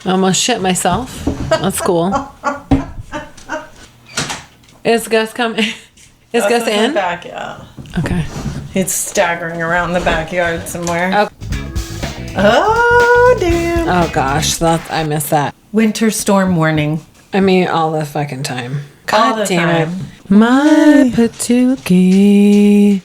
I almost shit myself. That's cool. Is Gus coming? Is Gus in? Back, yeah. Okay. He's staggering around the backyard somewhere. Oh, Oh, damn. oh gosh, I missed that. Winter storm warning. I mean, all the fucking time. All God the damn time. it. My Patuki.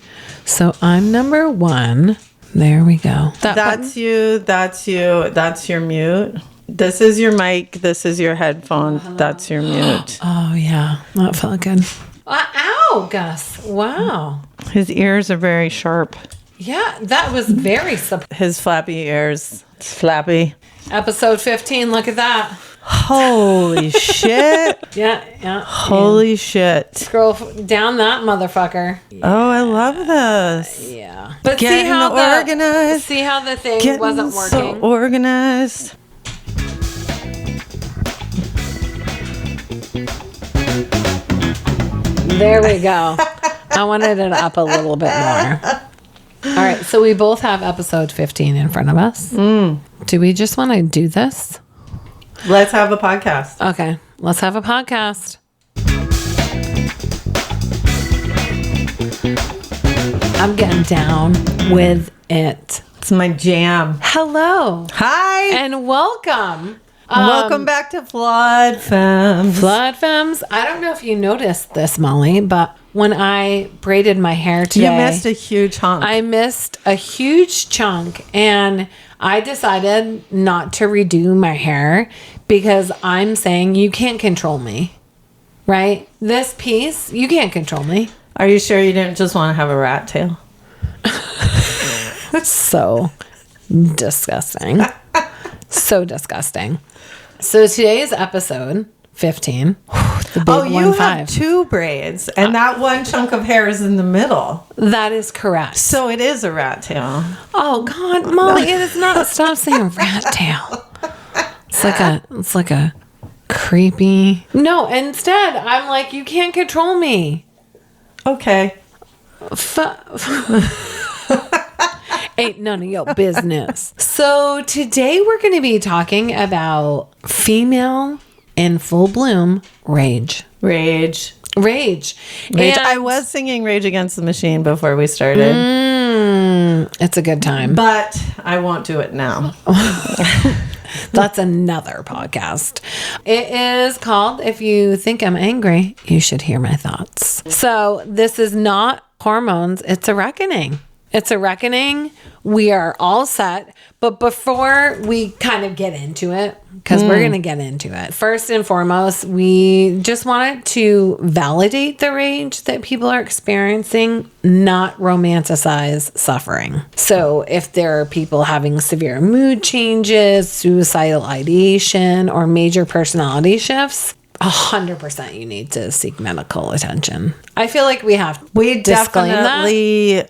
So I'm number 1. There we go. That's you. That's you. That's your mute. This is your mic. This is your headphone. That's your mute. Oh, yeah. That felt good. Ow, Gus. Wow. His ears are very sharp. Yeah, that was very His flappy ears. It's flappy. Episode 15. Look at that. Holy shit. Yeah. Holy shit. Scroll down that motherfucker. Oh, I love this. Yeah. But Getting organized. See how the thing Getting wasn't working? so organized. There we go. I wanted it up a little bit more. All right, so we both have episode 15 in front of us. Do we just want to do this? Let's have a podcast. Okay, let's have a podcast. I'm getting down with it. It's my jam. Hello. Hi. And welcome. Welcome back to Flood Femmes. Flood Femmes. I don't know if you noticed this, Molly, but when I braided my hair today, You missed a huge hunk. I missed a huge chunk, and I decided not to redo my hair because I'm saying you can't control me, right? This piece, you can't control me. Are you sure you didn't just want to have a rat tail? So disgusting. So disgusting. So today's episode 15. The big You have 2 braids, and that one chunk of hair is in the middle. That is correct. So it is a rat tail. Oh God, Molly, it is not. Stop saying rat tail. It's like a creepy. No, instead, I'm like, you can't control me. Okay. Ain't none of your business. So today we're going to be talking about female in full bloom rage. Rage. And I was singing Rage Against the Machine before we started. It's a good time. But I won't do it now. That's another podcast. It is called If You Think I'm Angry, You Should Hear My Thoughts. So this is not hormones. It's a reckoning. It's a reckoning. We are all set. But before we kind of get into it, because we're going to get into it, first and foremost, we just wanted to validate the rage that people are experiencing, not romanticize suffering. So if there are people having severe mood changes, suicidal ideation, or major personality shifts, 100% you need to seek medical attention. I feel like we have We disclaim definitely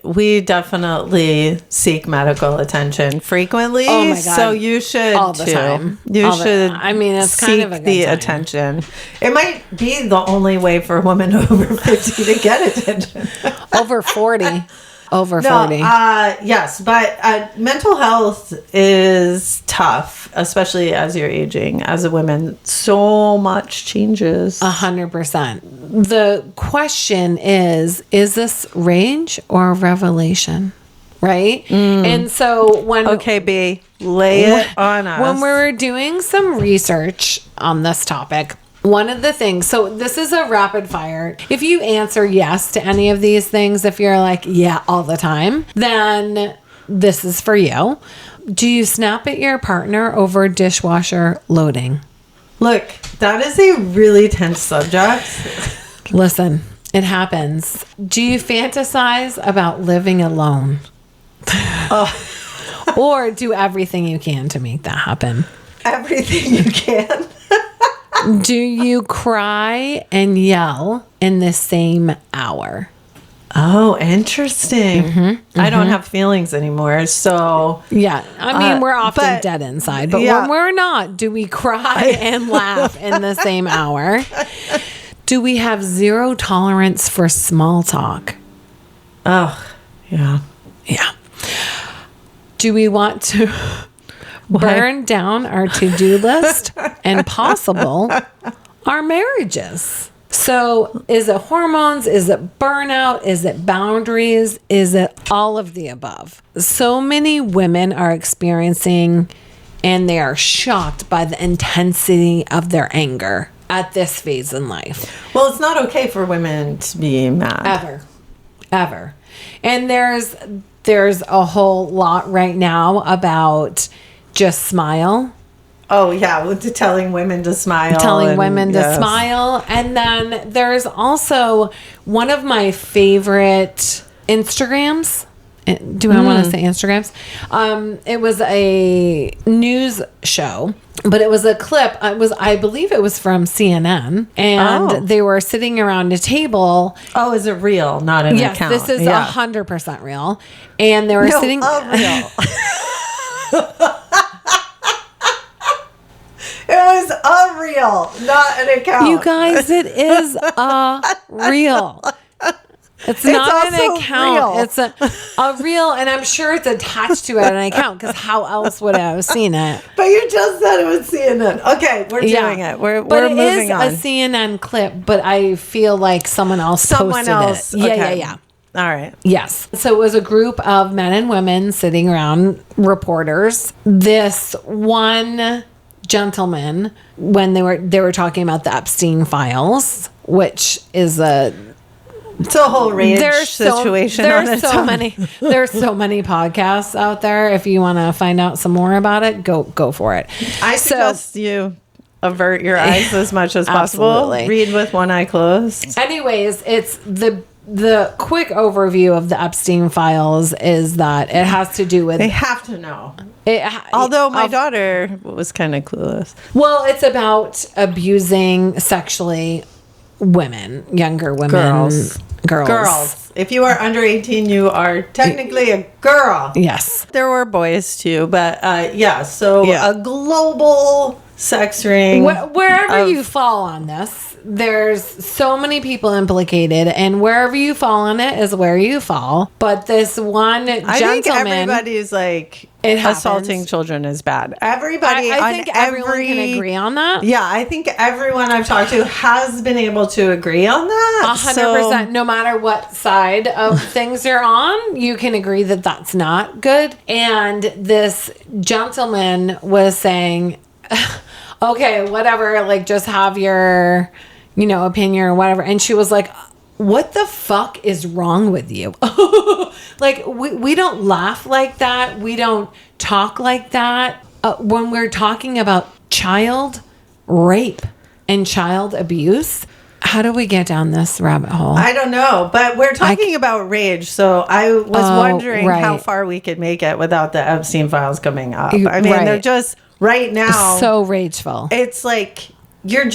seek medical attention frequently. Oh my God. So you should all the too. time. You should. I mean, it's seek kind of a good the time. attention. It might be the only way for a woman over 50 to get attention. Over 40. Over No, 40. yes, but mental health is tough, especially as you're aging. As a woman, so much changes. 100%. The question is this rage or revelation? Right? And so when... Okay, B, lay it on us. When we were doing some research on this topic, one of the things, so this is a rapid fire. If you answer yes to any of these things, if you're like, yeah, all the time, then this is for you. Do you snap at your partner over dishwasher loading? Look, that is a really tense subject. Listen, it happens. Do you fantasize about living alone? Or do everything you can to make that happen? Everything you can. Do you cry and yell in the same hour? Oh, interesting. I don't have feelings anymore, so... Yeah, I mean, we're often but- dead inside, but yeah. when we're not, do we cry and laugh in the same hour? Do we have zero tolerance for small talk? Oh, yeah. Yeah. Do we want to burn down our to-do list and possible our marriages. So is it hormones? Is it burnout? Is it boundaries? Is it all of the above? So many women are experiencing, and they are shocked by the intensity of their anger at this phase in life. Well, it's not okay for women to be mad. Ever. And there's a whole lot right now about just smile. Oh, yeah, with telling women to smile. Smile. And then there's also one of my favorite Instagrams. Do I want to say Instagrams? It was a news show, but it was a clip. I believe it was from CNN, and they were sitting around a table. Oh, is it real? Not an account? Yes, this is 100% real. And they were sitting. Real. It was unreal, not an account. You guys, it is real. It's not an account. Real. It's a real, and I'm sure it's attached to an account, because how else would I have seen it? But you just said it was CNN. Okay, we're doing it. We're moving on. It is a CNN clip, but I feel like someone else posted it. Okay. Yeah. All right. Yes. So it was a group of men and women sitting around, reporters. This one gentleman, when they were talking about the Epstein files, which is it's a whole rage situation. There's so many podcasts out there. If you want to find out some more about it, go for it. I suggest you avert your eyes as much as possible. Absolutely. Read with one eye closed. Anyways, it's the quick overview of the Epstein files is that it has to do with... They have to know. Although my daughter was kind of clueless. Well, it's about abusing sexually women, younger women. Girls. If you are under 18, you are technically a girl. Yes. There were boys too, but a global sex ring. Wherever you fall on this, there's so many people implicated, and wherever you fall on it is where you fall. But this one gentleman... I think everybody's like... assaulting children is bad. Everybody, I think everyone can agree on that. Yeah, I think everyone I've talked to has been able to agree on that. 100%. No matter what side of things you're on, you can agree that that's not good. And this gentleman was saying, okay, whatever, like just have your, opinion or whatever. And she was like, what the fuck is wrong with you? Like, we don't laugh like that. We don't talk like that. When we're talking about child rape and child abuse, how do we get down this rabbit hole? I don't know, but we're talking about rage. So I was wondering how far we could make it without the Epstein files coming up. I mean, they're just right now. So rageful. It's like... You're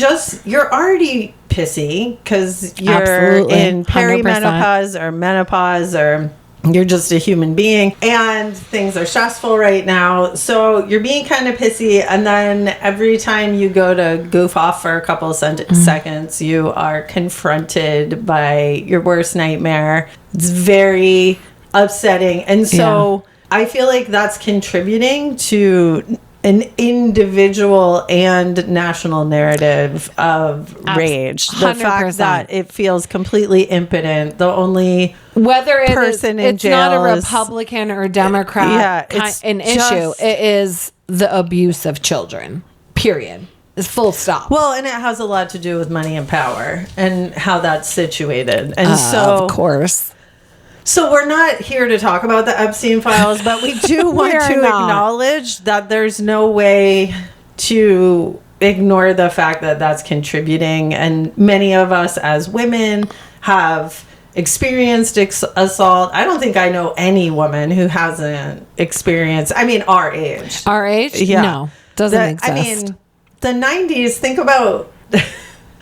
already pissy because you're Absolutely. in perimenopause 100%. Or menopause, or you're just a human being, and things are stressful right now. So you're being kind of pissy, and then every time you go to goof off for a couple of seconds, you are confronted by your worst nightmare. It's very upsetting, and so I feel like that's contributing to an individual and national narrative of rage. The 100%. fact that it feels completely impotent. The only whether person in it's jail not a Republican or Democrat an issue. It is the abuse of children. Period. It's full stop. Well, and it has a lot to do with money and power and how that's situated. And so, of course. So we're not here to talk about the Epstein files, but we do want to acknowledge that there's no way to ignore the fact that that's contributing. And many of us as women have experienced assault. I don't think I know any woman who hasn't experienced, our age. Our age? Yeah. No, doesn't exist. I mean, the 90s, think about...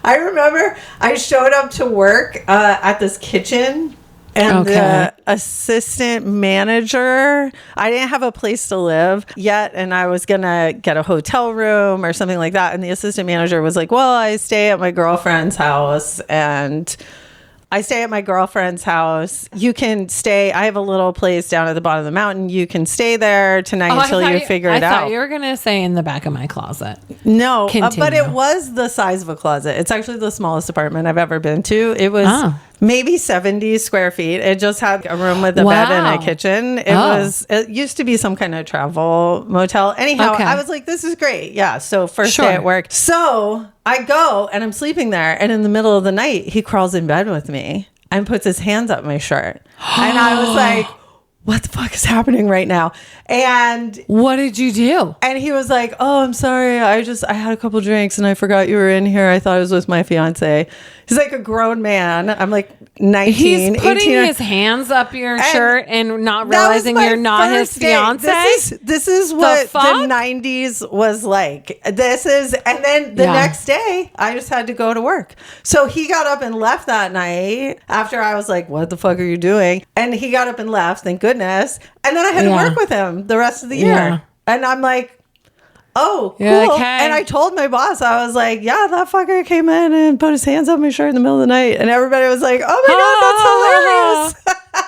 I remember I showed up to work at this kitchen... And the assistant manager, I didn't have a place to live yet, and I was going to get a hotel room or something like that. And the assistant manager was like, well, I stay at my girlfriend's house, and I stay at my girlfriend's house. You can stay. I have a little place down at the bottom of the mountain. You can stay there tonight until you figure it out. I thought you were going to say in the back of my closet. No, but it was the size of a closet. It's actually the smallest apartment I've ever been to. It was maybe 70 square feet. It just had a room with a bed and a kitchen. It used to be some kind of travel motel. Anyhow, I was like, this is great. Yeah. So first day at work. So I go and I'm sleeping there. And in the middle of the night, he crawls in bed with me and puts his hands up my shirt. And I was like, what the fuck is happening right now? And what did you do? And he was like, oh, I'm sorry. I had a couple drinks and I forgot you were in here. I thought I was with my fiance. He's like a grown man. I'm like 19, He's putting 18. His hands up your shirt and not realizing you're not his fiance. This is what the 90s was like. And then the next day, I just had to go to work. So he got up and left that night after I was like, what the fuck are you doing? And he got up and left, thank goodness. And then I had to work with him the rest of the year. Yeah. And I'm like, oh, cool. Okay. And I told my boss, I was like, yeah, that fucker came in and put his hands on my shirt in the middle of the night. And everybody was like, oh my God, that's hilarious.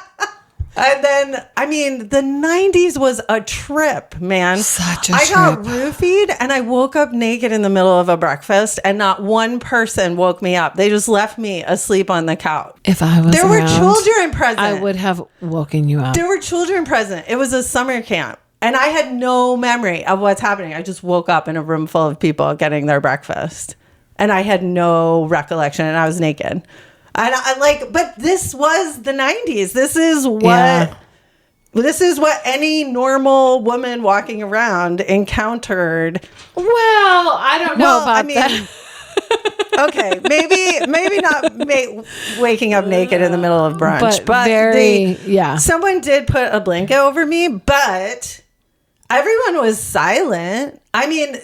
And then, I mean, the 90s was a trip, man. Such a trip. I got roofied and I woke up naked in the middle of a breakfast and not one person woke me up. They just left me asleep on the couch. If I was There were children present. I would have woken you up. There were children present. It was a summer camp. And I had no memory of what's happening. I just woke up in a room full of people getting their breakfast. And I had no recollection and I was naked. And but this was the 90s. This is what any normal woman walking around encountered. Well, I don't know about that. Okay, maybe not waking up naked in the middle of brunch, but someone did put a blanket over me, but everyone was silent. I mean,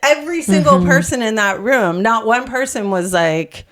every single person in that room, not one person was like,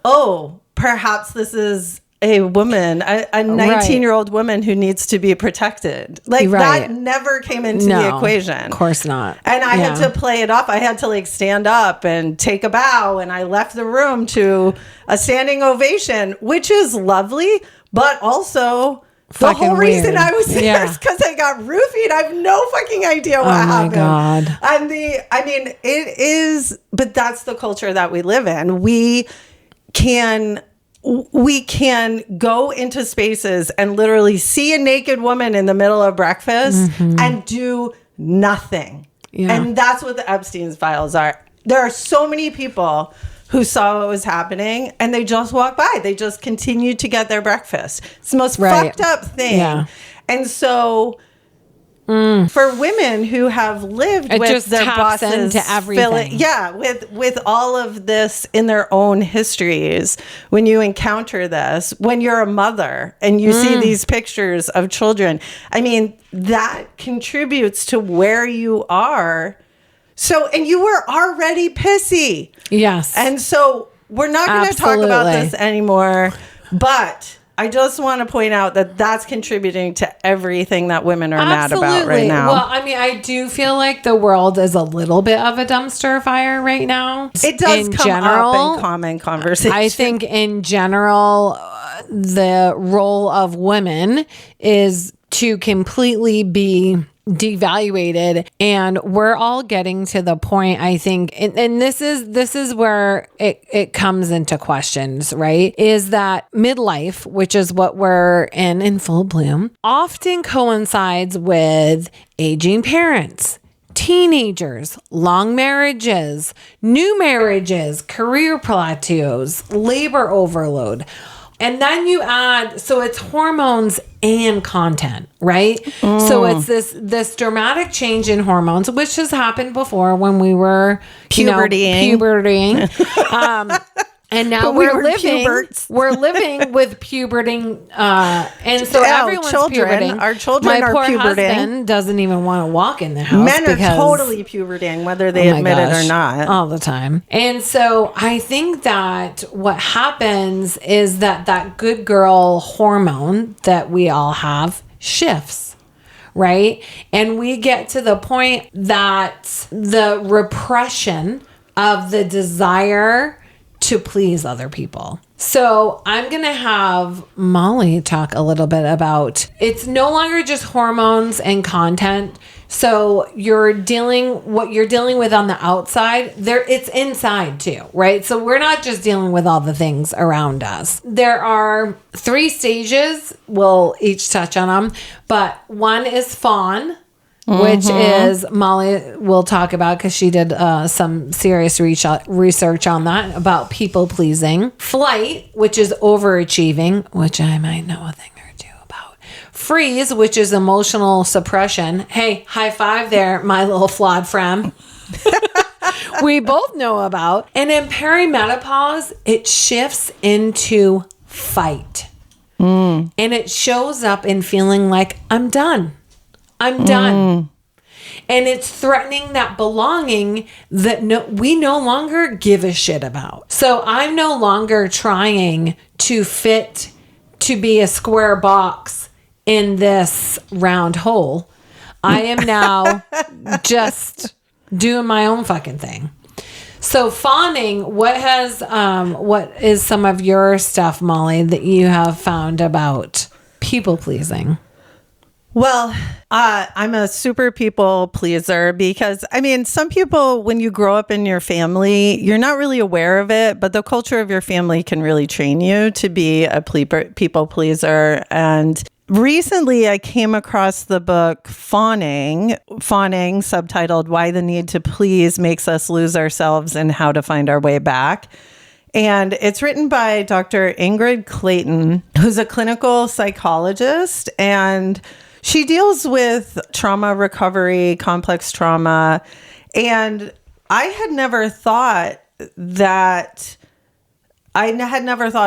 oh, perhaps this is a woman, a 19-year-old woman who needs to be protected. That never came into the equation. Of course not. And I had to play it up. I had to stand up and take a bow. And I left the room to a standing ovation, which is lovely, but also the whole reason I was there is because I got roofied. I have no fucking idea what happened. God. And it is, but that's the culture that we live in. We can go into spaces and literally see a naked woman in the middle of breakfast and do nothing. Yeah. And that's what the Epstein's files are. There are so many people who saw what was happening and they just walked by. They just continued to get their breakfast. It's the most fucked up thing. Yeah. And so for women who have lived with their bosses, into everything. With all of this in their own histories, when you encounter this, when you're a mother and you see these pictures of children, I mean, that contributes to where you are. So, and you were already pissy. Yes. And so we're not going to talk about this anymore, but I just want to point out that that's contributing to everything that women are mad about right now. Well, I mean, I do feel like the world is a little bit of a dumpster fire right now. It does come up in common conversation. I think in general, the role of women is to completely be devaluated, and we're all getting to the point, I think, and this is where it comes into questions, right? Is that midlife, which is what we're in full bloom, often coincides with aging parents, teenagers, long marriages, new marriages, career plateaus, labor overload. And then you add, so it's hormones and content, right? So it's this dramatic change in hormones, which has happened before when we were pubertying. And now we're living with puberting, and so everyone's puberting. Our children are puberting. My poor husband doesn't even want to walk in the house. Men are totally puberting, whether they admit it or not, all the time. And so I think that what happens is that good girl hormone that we all have shifts. Right? And we get to the point that the repression of the desire to please other people So I'm going to have Molly talk a little bit about, it's no longer just hormones and content. So what you're dealing with on the outside, it's inside too, right? So we're not just dealing with all the things around us. There are 3 stages. We'll each touch on them, but one is fawn, which is Molly will talk about because she did some serious research on that about people pleasing. Flight, which is overachieving, which I might know a thing or two about. Freeze, which is emotional suppression. Hey, high five there, my little flawed friend. We both know about. And in perimenopause, it shifts into fight. And it shows up in feeling like I'm done. I'm done. And it's threatening that belonging that we no longer give a shit about. So I'm no longer trying to fit to be a square box in this round hole. I am now just doing my own fucking thing. So fawning, what is some of your stuff, Molly, that you have found about people pleasing? Well, I'm a super people pleaser because, I mean, some people, when you grow up in your family, you're not really aware of it, but the culture of your family can really train you to be a people pleaser. And recently I came across the book Fawning, subtitled Why the Need to Please Makes Us Lose Ourselves and How to Find Our Way Back. And it's written by Dr. Ingrid Clayton, who's a clinical psychologist, and she deals with trauma recovery, complex trauma. And I had never thought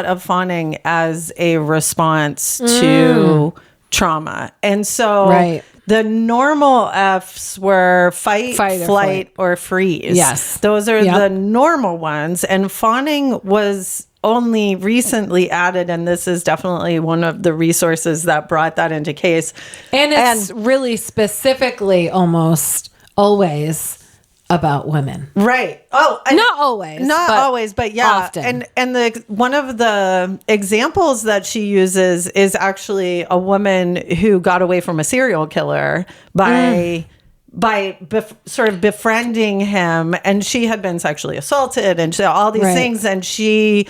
of fawning as a response to trauma. And so the normal F's were fight, flight, or freeze. Yes. Those are the normal ones. And fawning was only recently added, and this is definitely one of the resources that brought that into case. And it's really specifically almost always about women. Right. Not always, but yeah. Often. And the one of the examples that she uses is actually a woman who got away from a serial killer by sort of befriending him, and she had been sexually assaulted and all these things, and she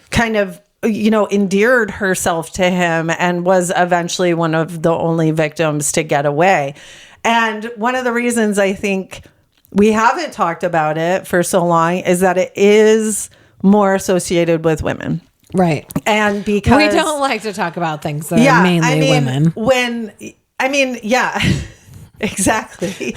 kind of endeared herself to him and was eventually one of the only victims to get away. And one of the reasons I think we haven't talked about it for so long is that it is more associated with women. Right. And because we don't like to talk about things that are mainly women. Exactly.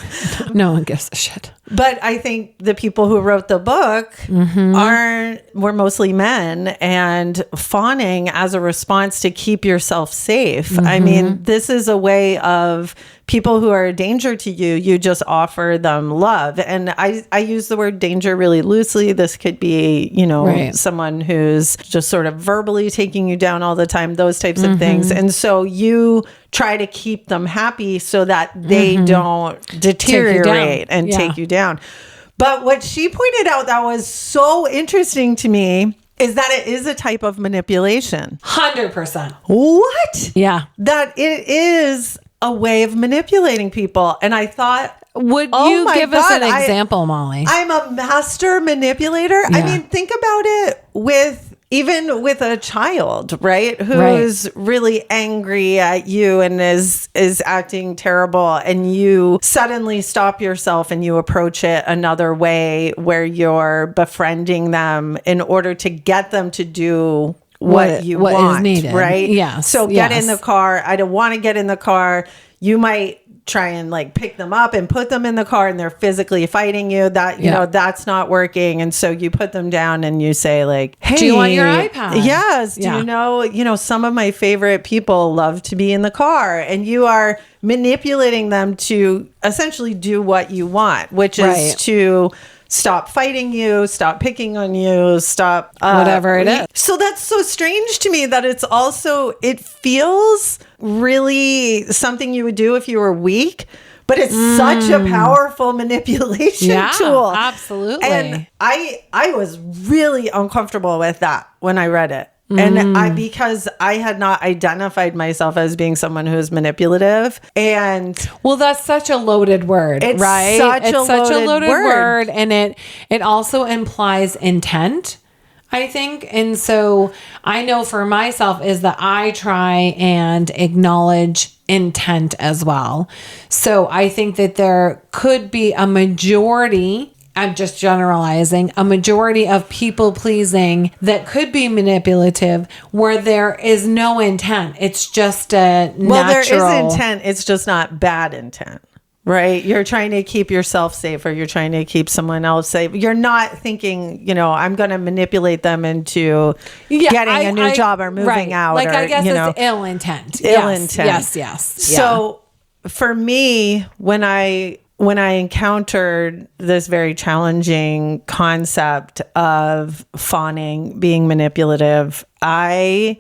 No one gives a shit. But I think the people who wrote the book were mostly men, and fawning as a response to keep yourself safe. I mean, this is a way of people who are a danger to you, you just offer them love. And I use the word danger really loosely. This could be, someone who's just sort of verbally taking you down all the time, those types of things. And so you try to keep them happy so that they don't deteriorate and take you down. But what she pointed out that was so interesting to me is that it is a type of manipulation. 100%. What? Yeah. That it is a way of manipulating people. And I thought, would you give us an example, Molly? I'm a master manipulator. Yeah. I mean, think about it even with a child, right? Who's really angry at you and is acting terrible, and you suddenly stop yourself and you approach it another way where you're befriending them in order to get them to do what you want, is needed. Right? Yeah. So get in the car. I don't want to get in the car. You might try and pick them up and put them in the car, and they're physically fighting you. That that's not working, and so you put them down and you say hey, do you want your iPad? Yes. Do you know some of my favorite people love to be in the car, and you are manipulating them to essentially do what you want, which is to stop fighting you, stop picking on you, stop whatever it is. So that's so strange to me that it feels really something you would do if you were weak, but it's such a powerful manipulation tool. Absolutely. And I was really uncomfortable with that when I read it. And because I had not identified myself as being someone who is manipulative. And well, that's such a loaded word, right? It's such a loaded word. And it also implies intent, I think. And so I know for myself is that I try and acknowledge intent as well. So I think that there could be a majority, I'm just generalizing, a majority of people pleasing that could be manipulative where there is no intent. It's just a natural. Well, there is intent. It's just not bad intent, right? You're trying to keep yourself safe, or you're trying to keep someone else safe. You're not thinking, I'm going to manipulate them into getting a new job or moving out. Like, or, I guess it's ill intent. Intent. Yes. So for me, when I encountered this very challenging concept of fawning, being manipulative, I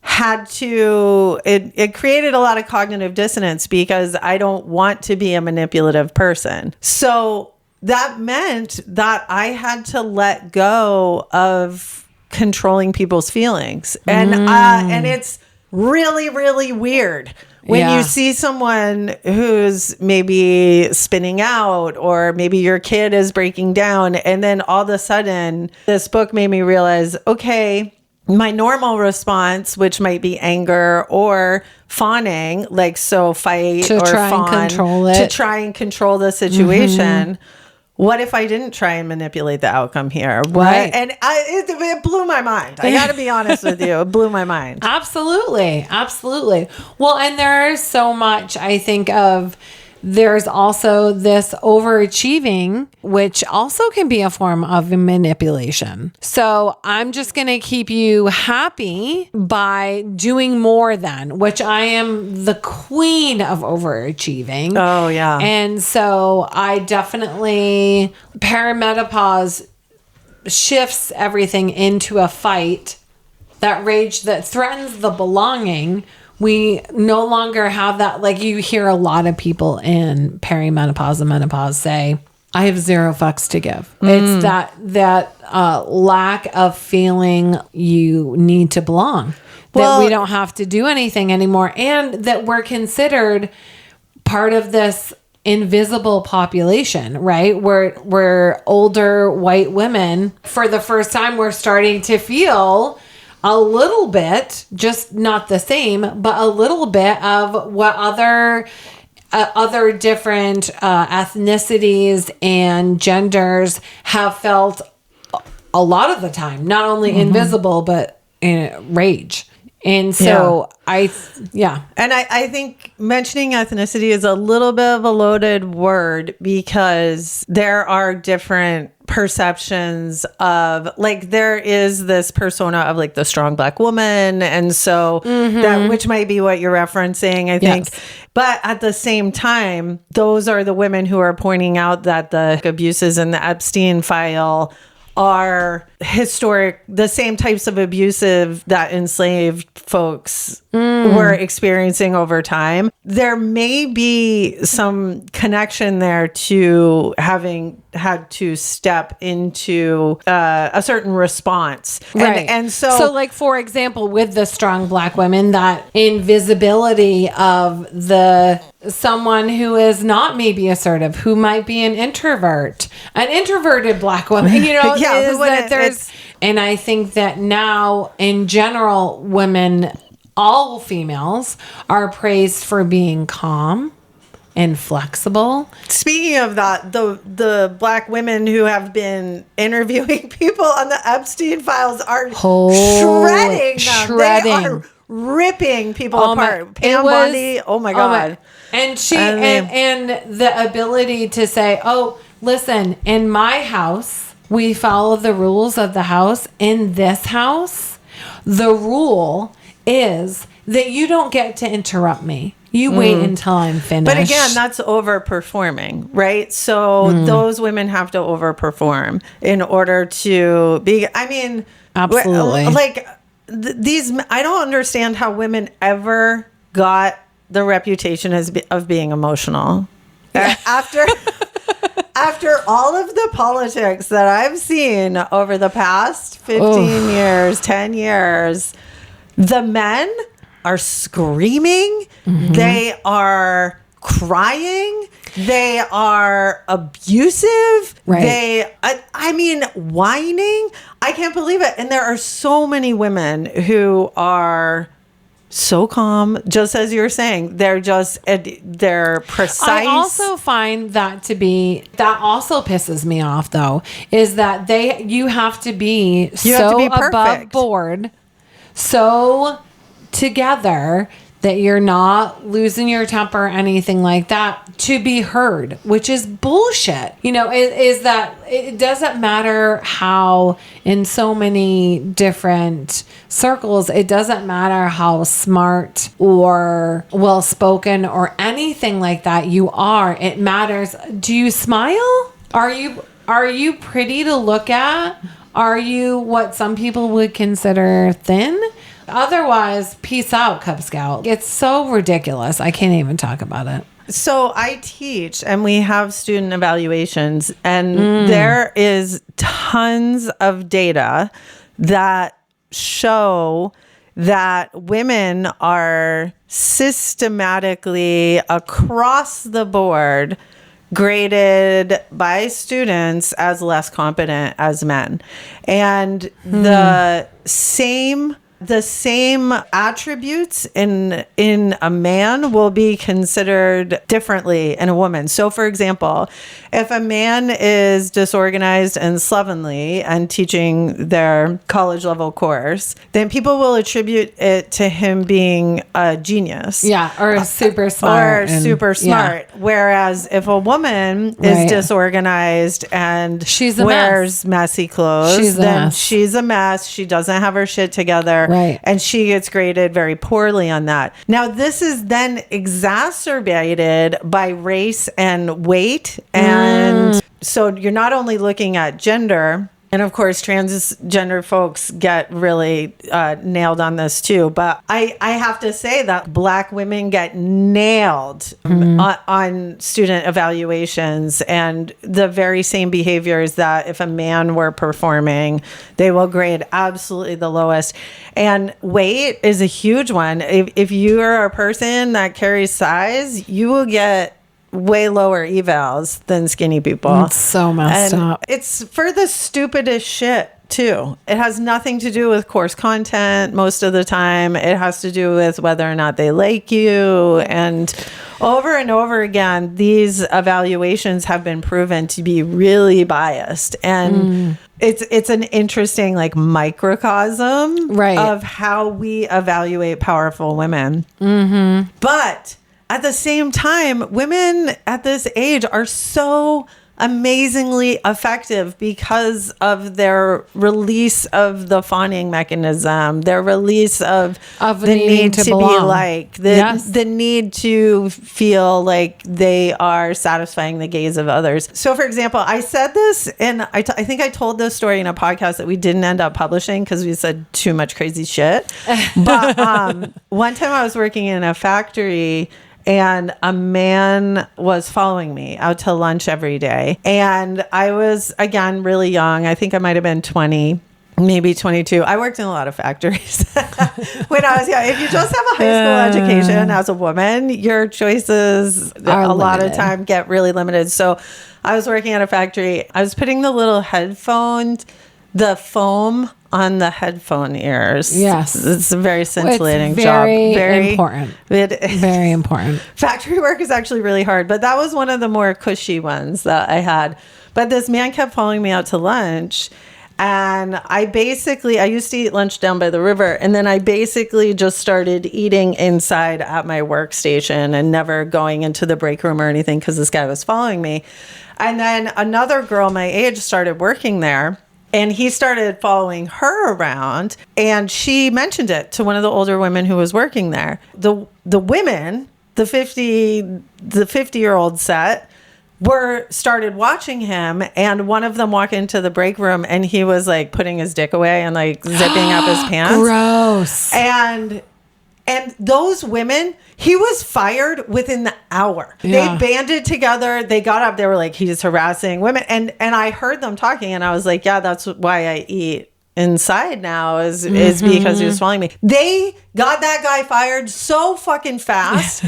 had to, it created a lot of cognitive dissonance because I don't want to be a manipulative person. So that meant that I had to let go of controlling people's feelings. And it's really, really weird. When you see someone who's maybe spinning out, or maybe your kid is breaking down, and then all of a sudden this book made me realize, okay, my normal response, which might be anger or fawning, like fight to or try fawn, and control it, to try and control the situation. What if I didn't try and manipulate the outcome here? Right. And it blew my mind. I got to be honest with you. It blew my mind. Absolutely. Well, and there's so much, I think, there's also this overachieving, which also can be a form of manipulation. So I'm just going to keep you happy by doing more than, which I am the queen of overachieving. Oh, yeah. And so I definitely, perimenopause shifts everything into a fight, that rage that threatens the belonging. We no longer have that. Like, you hear a lot of people in perimenopause and menopause say, I have zero fucks to give. It's that lack of feeling you need to belong, that we don't have to do anything anymore, and that we're considered part of this invisible population, right? We're older white women. For the first time, we're starting to feel a little bit, just not the same, but a little bit of what other different ethnicities and genders have felt a lot of the time, not only invisible, but in rage. And so And I think mentioning ethnicity is a little bit of a loaded word, because there are different perceptions of, like, there is this persona of like the strong Black woman. And so that, which might be what you're referencing, I think. Yes. But at the same time, those are the women who are pointing out that the abuses in the Epstein file are historic, the same types of abusive that enslaved folks were experiencing over time. There may be some connection there to having had to step into a certain response. Right. And so like, for example, with the strong Black women, that invisibility of someone who is not maybe assertive, who might be an introverted Black woman, and I think that now in general, women, all females, are praised for being calm and flexible. Speaking of that, the Black women who have been interviewing people on the Epstein files are shredding them. They are ripping people apart. Pam Bondi, oh my God. And she and the ability to say, oh, listen, in my house, we follow the rules of the house. In this house, the rule is that you don't get to interrupt me. You wait until I'm finished. But again, that's overperforming, right? So those women have to overperform in order to be, I mean, absolutely. Like these, I don't understand how women ever got the reputation of being emotional. After all of the politics that I've seen over the past 15 years, 10 years, the men are screaming. They are crying. They are abusive. Right. I mean, whining. I can't believe it. And there are so many women who are so calm, just as you were saying. They're precise. I also find that also pisses me off, though, is that you have to be above board, so together that you're not losing your temper or anything like that to be heard, which is bullshit. Is that it doesn't matter how, in so many different circles, it doesn't matter how smart or well-spoken or anything like that you are. It matters. Do you smile? Are you pretty to look at? Are you what some people would consider thin? Otherwise, peace out, Cub Scout. It's so ridiculous. I can't even talk about it. So I teach and we have student evaluations, and there is tons of data that show that women are systematically across the board graded by students as less competent as men. And the same attributes in a man will be considered differently in a woman. So, for example, if a man is disorganized and slovenly and teaching their college level course, then people will attribute it to him being a genius. Yeah, or super smart. Whereas if a woman is disorganized and she's wears messy clothes, she's a mess. She doesn't have her shit together. Right. And she gets graded very poorly on that. Now, this is then exacerbated by race and weight. And so you're not only looking at gender, and of course, transgender folks get really nailed on this too. But I have to say that Black women get nailed on student evaluations, and the very same behaviors that if a man were performing, they will grade absolutely the lowest. And weight is a huge one. If you are a person that carries size, you will get way lower evals than skinny people. It's so messed up. It's for the stupidest shit too. It has nothing to do with course content most of the time. It has to do with whether or not they like you. And over again, these evaluations have been proven to be really biased. And it's an interesting microcosm of how we evaluate powerful women. But at the same time, women at this age are so amazingly effective because of their release of the fawning mechanism, their release of the need to be liked, the need to feel like they are satisfying the gaze of others. So, for example, I said this, and I think I told this story in a podcast that we didn't end up publishing because we said too much crazy shit. But one time I was working in a factory, and a man was following me out to lunch every day. And I was, again, really young. I think I might have been 20, maybe 22. I worked in a lot of factories when I was young. If you just have a high school education as a woman, your choices a lot of time get really limited. So I was working at a factory. I was putting the little headphones, the foam on the headphone ears. Yes. It's a very scintillating job. Very important. Very important. Factory work is actually really hard, but that was one of the more cushy ones that I had. But this man kept following me out to lunch. And I used to eat lunch down by the river. And then I basically just started eating inside at my workstation and never going into the break room or anything because this guy was following me. And then another girl my age started working there. And he started following her around, and she mentioned it to one of the older women who was working there. The women, the 50-year-old set, started watching him, and one of them walked into the break room, and he was putting his dick away and zipping up his pants. Gross. And And those women, he was fired within the hour. Yeah. They banded together. They got up. They were like, he's harassing women. And I heard them talking, and I was like, yeah, that's why I eat inside now is because he was swallowing me. They got that guy fired so fucking fast.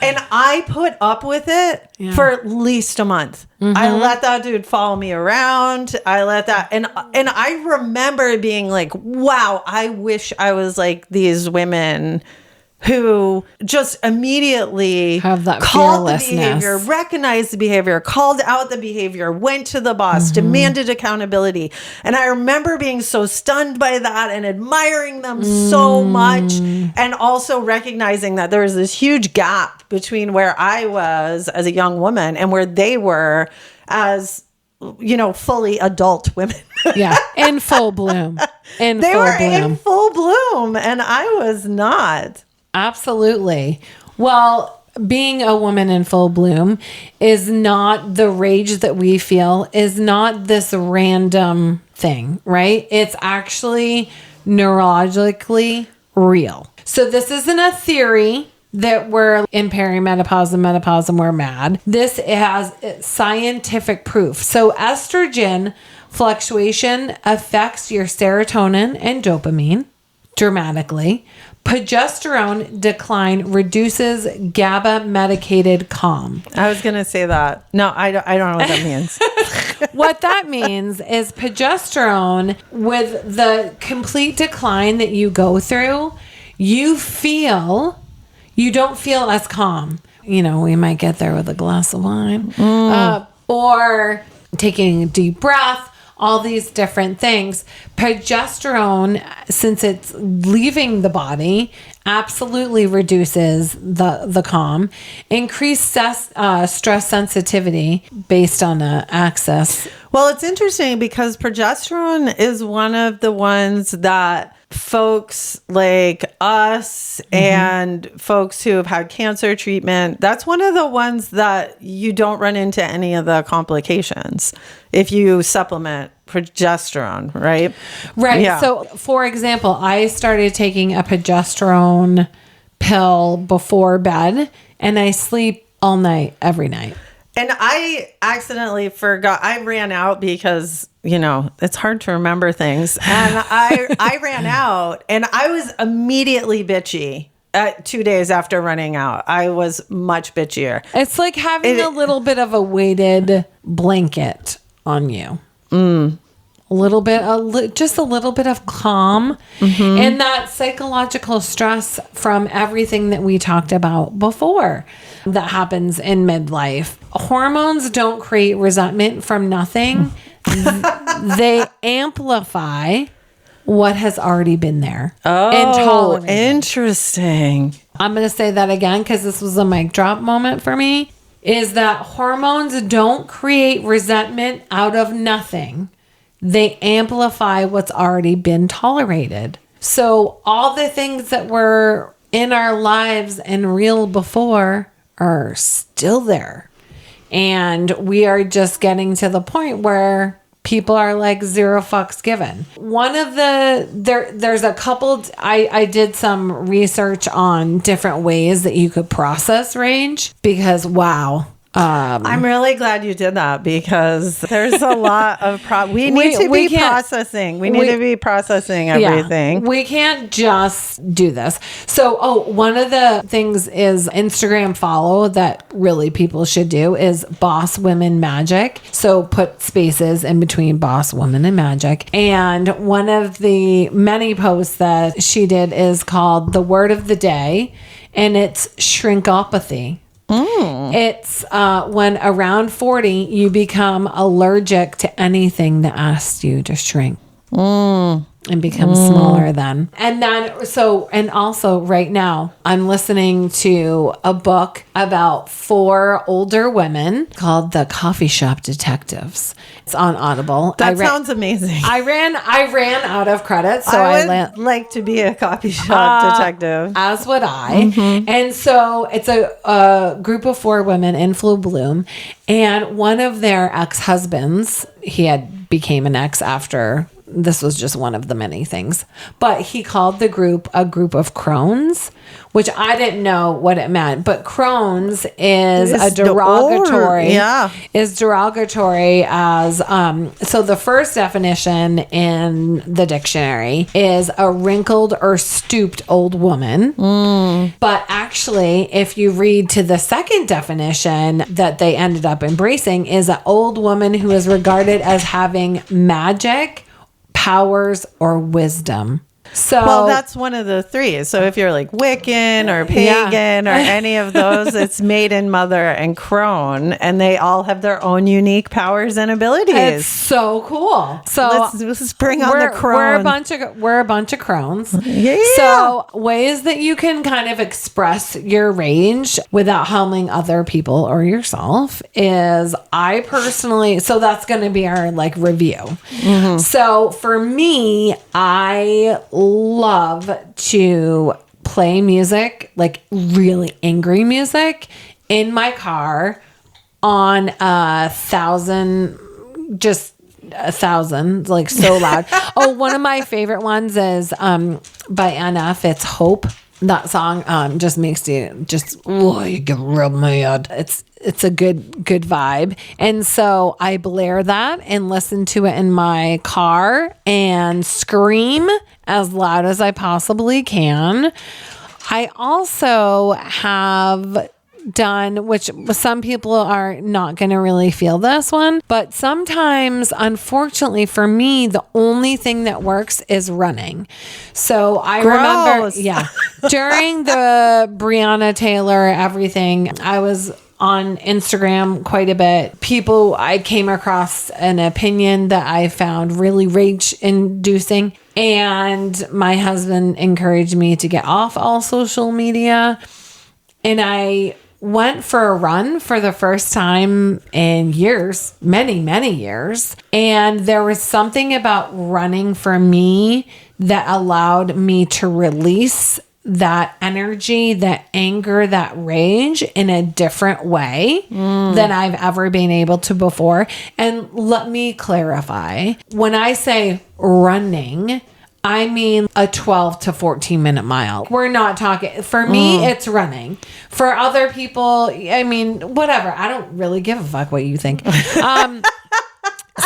And I put up with it for at least a month. I let that dude follow me around. I let that, and I remember being like, wow, I wish I was like these women who just immediately have that called the fearlessness. behavior, recognized the behavior, called out the behavior, went to the boss, demanded accountability. And I remember being so stunned by that and admiring them so much, and also recognizing that there was this huge gap between where I was as a young woman and where they were as, you know, fully adult women. Yeah, in full bloom. They were in full bloom, and I was not. Absolutely. Well, being a woman in full bloom is not the rage that we feel, is not this random thing, right? It's actually neurologically real. So this isn't a theory that we're in perimenopause and menopause and we're mad. This has scientific proof. So estrogen fluctuation affects your serotonin and dopamine dramatically. Progesterone decline reduces GABA medicated calm. I was going to say that. No, I don't know what that means. What that means is progesterone, with the complete decline that you go through, you don't feel as calm. You know, we might get there with a glass of wine or taking a deep breath. All these different things. Progesterone, since it's leaving the body, absolutely reduces the calm. Increased stress sensitivity based on access. Well, it's interesting because progesterone is one of the ones that folks like us and folks who have had cancer treatment, that's one of the ones that you don't run into any of the complications if you supplement progesterone, right? Right. Yeah. So, for example, I started taking a progesterone pill before bed, and I sleep all night, every night. And I accidentally forgot. I ran out because, you know, it's hard to remember things. And I ran out, and I was immediately bitchy 2 days after running out. I was much bitchier. It's like having a little bit of a weighted blanket on you. A little bit, just a little bit of calm, and that psychological stress from everything that we talked about before that happens in midlife. Hormones don't create resentment from nothing. They amplify what has already been there. Oh, interesting. I'm going to say that again because this was a mic drop moment for me, is that hormones don't create resentment out of nothing. They amplify what's already been tolerated. So all the things that were in our lives and real before are still there. And we are just getting to the point where people are like zero fucks given. One of there's a couple, I did some research on different ways that you could process rage because wow. I'm really glad you did that because there's a lot of we need to be processing. We need to be processing everything. Yeah, we can't just do this. So, one of the things is Instagram follow that really people should do is Boss Women Magic. So put spaces in between Boss Women and Magic. And one of the many posts that she did is called The Word of the Day, and it's shrinkopathy. It's when around 40 you become allergic to anything that asks you to shrink and become smaller then. And also right now I'm listening to a book about 4 older women called The Coffee Shop Detectives. It's on Audible. That sounds amazing. I ran out of credits, so I would like to be a coffee shop detective. As would I. And so it's a group of 4 women in full bloom, and one of their ex-husbands, he had became an ex after this was just one of the many things. But he called the group a group of crones, which I didn't know what it meant. But crones is a derogatory. Is derogatory as so the first definition in the dictionary is a wrinkled or stooped old woman. But actually, if you read to the second definition that they ended up embracing, is an old woman who is regarded as having magic, powers, or wisdom. So, well, that's one of the three. So if you're like Wiccan or pagan or any of those, it's maiden, mother, and crone, and they all have their own unique powers and abilities. It's so cool. So let's bring on the crone. We're a bunch of crones. Yeah. So ways that you can kind of express your rage without harming other people or yourself is I personally. So that's going to be our like review. Mm-hmm. So for me, I love to play music, like really angry music, in my car on 1,000, like so loud. Oh, one of my favorite ones is by NF. It's Hope. That song just makes you you can rub my head. It's a good vibe. And so I blare that and listen to it in my car and scream as loud as I possibly can. I also have done, which some people are not going to really feel this one, but sometimes, unfortunately for me, the only thing that works is running. So I remember, during the Breonna Taylor everything, I was on Instagram quite a bit. I came across an opinion that I found really rage inducing, and my husband encouraged me to get off all social media, and I went for a run for the first time in years, many years. And there was something about running for me that allowed me to release that energy, that anger, that rage in a different way than I've ever been able to before. And let me clarify. When I say running, I mean a 12 to 14 minute mile. We're not talking, for me, it's running. For other people, I mean, whatever. I don't really give a fuck what you think.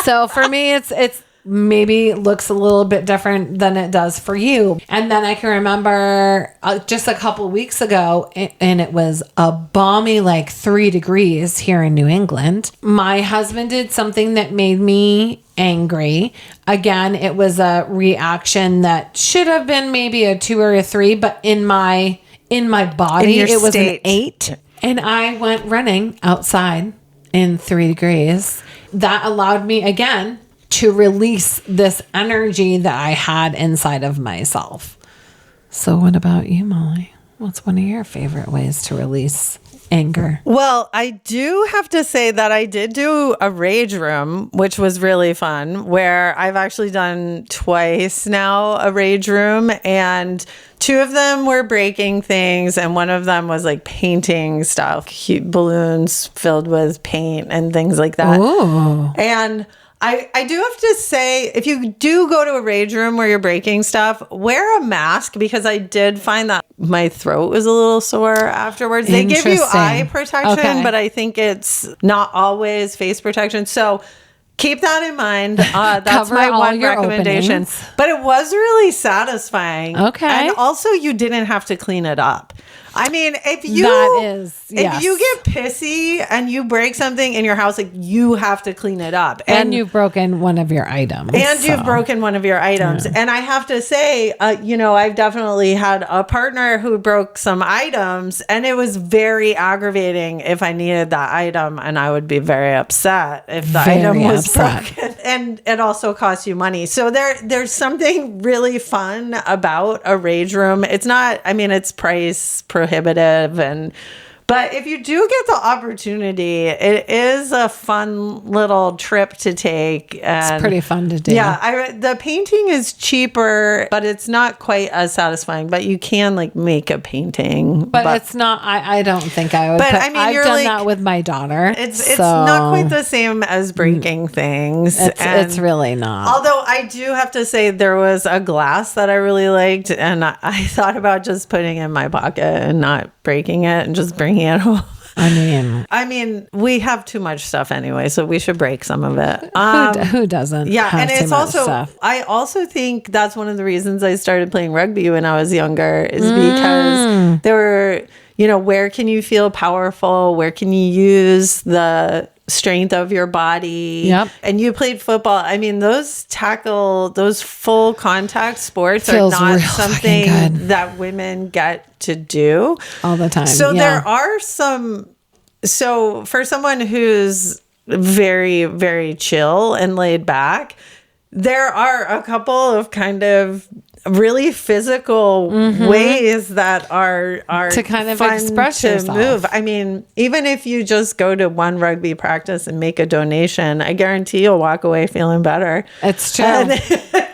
So for me, it's maybe looks a little bit different than it does for you. And then I can remember just a couple weeks ago, and it was a balmy like 3 degrees here in New England. My husband did something that made me angry. Again, it was a reaction that should have been maybe a 2 or a 3, but in my body, it was an 8. And I went running outside in 3 degrees. That allowed me again to release this energy that I had inside of myself. So what about you, Molly? What's one of your favorite ways to release anger? Well, I do have to say that I did do a rage room, which was really fun, where I've actually done twice now a rage room, and 2 of them were breaking things, and one of them was like painting stuff, balloons filled with paint and things like that. Ooh. And I do have to say, if you do go to a rage room where you're breaking stuff, wear a mask, because I did find that my throat was a little sore afterwards. They give you eye protection, but I think it's not always face protection. So keep that in mind. That's my one recommendation. Openings. But it was really satisfying. Okay. And also, you didn't have to clean it up. I mean, if you get pissy and you break something in your house, like, you have to clean it up. And you've broken one of your items. You've broken one of your items. Yeah. And I have to say, I've definitely had a partner who broke some items, and it was very aggravating if I needed that item, and I would be very upset if the item was broken. And it also costs you money. So there's something really fun about a rage room. It's not, it's price prohibitive, But if you do get the opportunity, it is a fun little trip to take. And It's pretty fun to do. yeah, the painting is cheaper, but it's not quite as satisfying. But you can like make a painting. But it's not, I don't think I would. But, put, I mean, I've you're done like- that with my daughter. It's not quite the same as breaking things. It's really not. Although I do have to say there was a glass that I really liked, and I thought about just putting it in my pocket and not breaking it and just bringing it home. I mean, we have too much stuff anyway, so we should break some of it. Who doesn't? Yeah, have and too it's much also, stuff? I also think that's one of the reasons I started playing rugby when I was younger is because there were, where can you feel powerful? Where can you use the strength of your body? Yep. And you played football. I mean, those full contact sports are Feels not real something fucking good. that women get to do All the time. So yeah. there are so for someone who's very, very chill and laid back, there are a couple of kind of really physical ways that are To kind of fun express to yourself. move. I mean, even if you just go to one rugby practice and make a donation, I guarantee you'll walk away feeling better. It's true.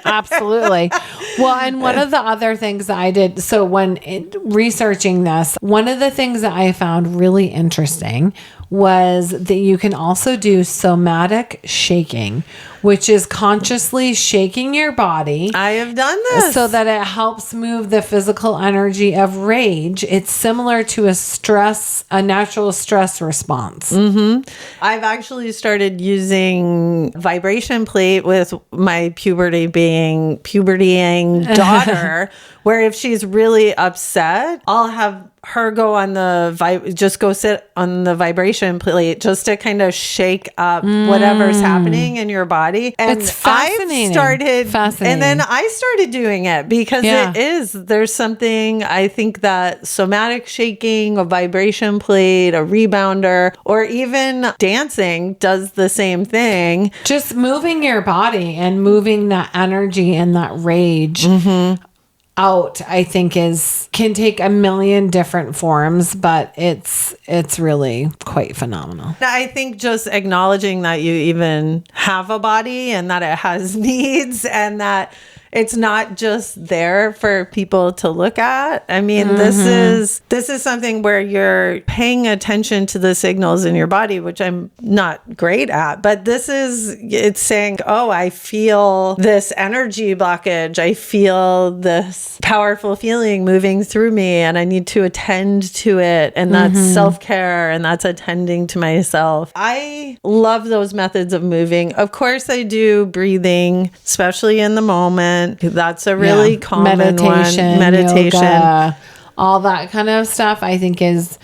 Absolutely. Well, and one of the other things that I did, so when researching this, one of the things that I found really interesting was that you can also do somatic shaking, which is consciously shaking your body. I have done this. So that it helps move the physical energy of rage. It's similar to a natural stress response. I've actually started using vibration plate with my pubertying daughter, where if she's really upset, I'll have her go on just go sit on the vibration plate just to kind of shake up whatever's happening in your body. And It's fascinating. And then I started doing it because Yeah. there's something, I think that somatic shaking, a vibration plate, a rebounder, or even dancing does the same thing. Just moving your body and moving that energy and that rage out, I think can take a million different forms, but it's really quite phenomenal. I think just acknowledging that you even have a body and that it has needs and that it's not just there for people to look at. I mean, this is something where you're paying attention to the signals in your body, which I'm not great at, but it's saying, oh, I feel this energy blockage. I feel this powerful feeling moving through me and I need to attend to it. And that's self-care and that's attending to myself. I love those methods of moving. Of course, I do breathing, especially in the moment. That's a really common meditation, yoga, all that kind of stuff I think is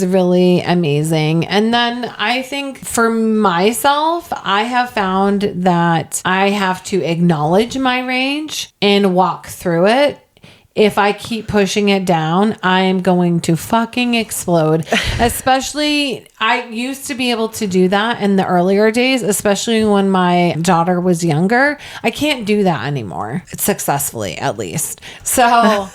really amazing. And then I think for myself, I have found that I have to acknowledge my rage and walk through it. If I keep pushing it down, I am going to fucking explode. Especially, I used to be able to do that in the earlier days, especially when my daughter was younger. I can't do that anymore, successfully at least. So,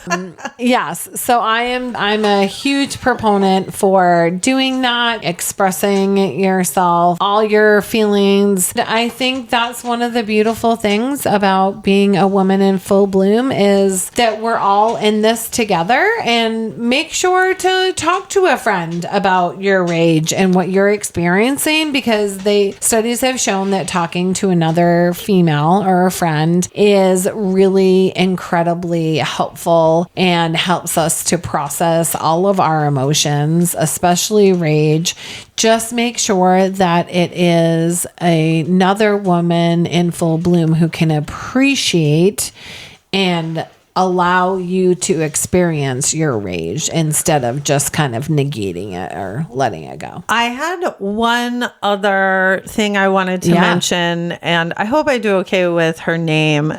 yes. So I'm a huge proponent for doing that, expressing yourself, all your feelings. I think that's one of the beautiful things about being a woman in full bloom is that we're all in this together, and make sure to talk to a friend about your rage and what you're experiencing, because studies have shown that talking to another female or a friend is really incredibly helpful and helps us to process all of our emotions, especially rage. Just make sure that it is another woman in full bloom who can appreciate and allow you to experience your rage instead of just kind of negating it or letting it go. I had one other thing I wanted to mention, and I hope I do okay with her name.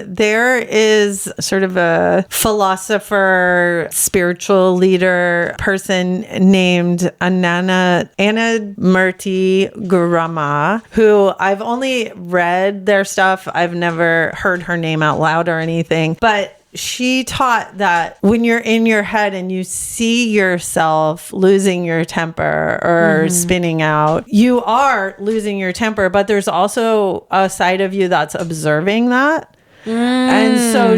There is sort of a philosopher, spiritual leader person named Anna Murti Gurama, who I've only read their stuff. I've never heard her name out loud or anything, but she taught that when you're in your head and you see yourself losing your temper or spinning out, you are losing your temper, but there's also a side of you that's observing that. And so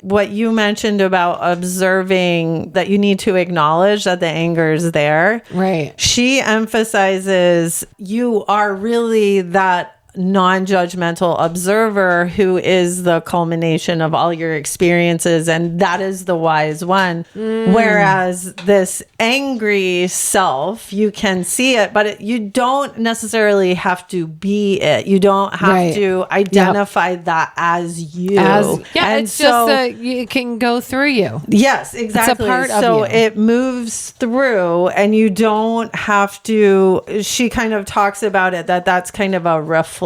what you mentioned about observing, that you need to acknowledge that the anger is there. Right. She emphasizes you are really that non-judgmental observer who is the culmination of all your experiences, and that is the wise one. Whereas this angry self, you can see it, but you don't necessarily have to be it. You don't have to identify that as you. It's just that it can go through you. Yes, exactly. It's a part of so you. it moves through, and you don't have to. She kind of talks about it that's kind of a reflected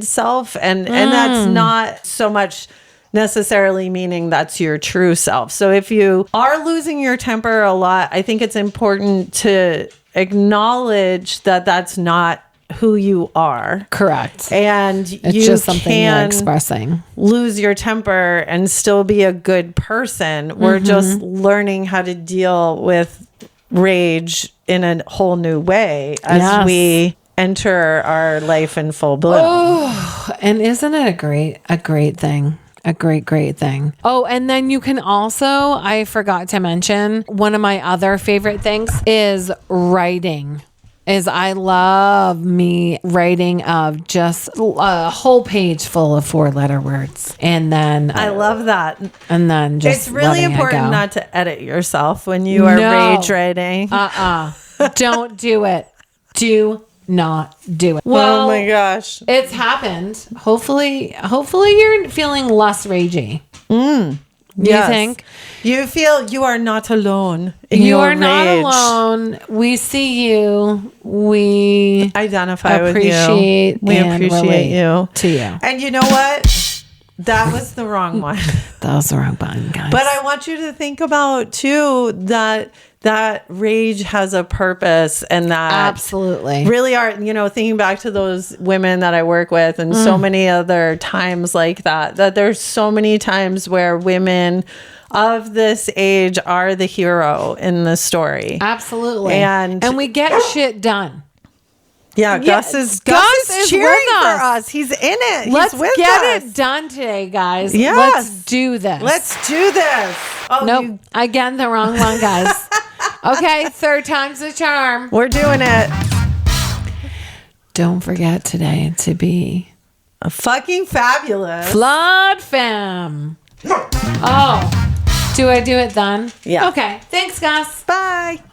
self, and that's not so much necessarily meaning that's your true self. So if you are losing your temper a lot, I think it's important to acknowledge that that's not who you are. Correct. And it's you just something you're can expressing. lose your temper and still be a good person. We're just learning how to deal with rage in a whole new way as we enter our life in full bloom. Oh, and isn't it a great thing? A great thing. Oh, and then you can also, I forgot to mention, one of my other favorite things is writing. I love me writing of just a whole page full of 4-letter words. And then I love that. And then just it's really important not to edit yourself when you are rage writing. Don't do it. Do not do it. Well, oh my gosh. It's happened. Hopefully you're feeling less ragey. You think? You feel you are not alone in you your are not rage. alone. We see you. We identify appreciate with you. We and appreciate you. To you. And you know what? That was the wrong one. That was the wrong button, guys. But I want you to think about too that rage has a purpose, and that absolutely really are, thinking back to those women that I work with and so many other times like that there's so many times where women of this age are the hero in the story. Absolutely. And we get shit done. Yeah, Gus is cheering for us. He's in it. Let's He's with get us. it done today, guys. Yes. Let's do this. Let's do this. Oh, nope. Again, the wrong one, guys. Okay, third time's the charm. We're doing it. Don't forget today to be a fucking fabulous Flood Fam. Oh, do I do it then? Yeah. Okay. Thanks, Gus. Bye.